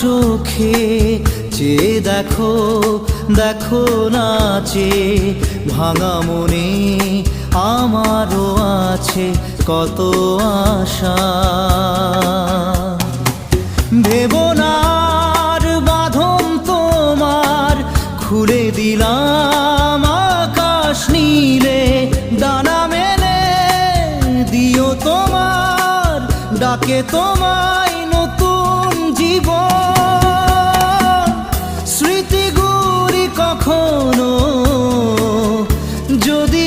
চোখে চেয়ে দেখো, দেখো নাচে ভাঙা মনে আমারও আছে কত আশা। ভেবনার বাঁধন তোমার খুলে দিলাম আকাশ নীলে, ডানা মেলে দিও তোমার ডাকে তোমায় নতুন জীবন। স্মৃতিগুলি কখনো যদি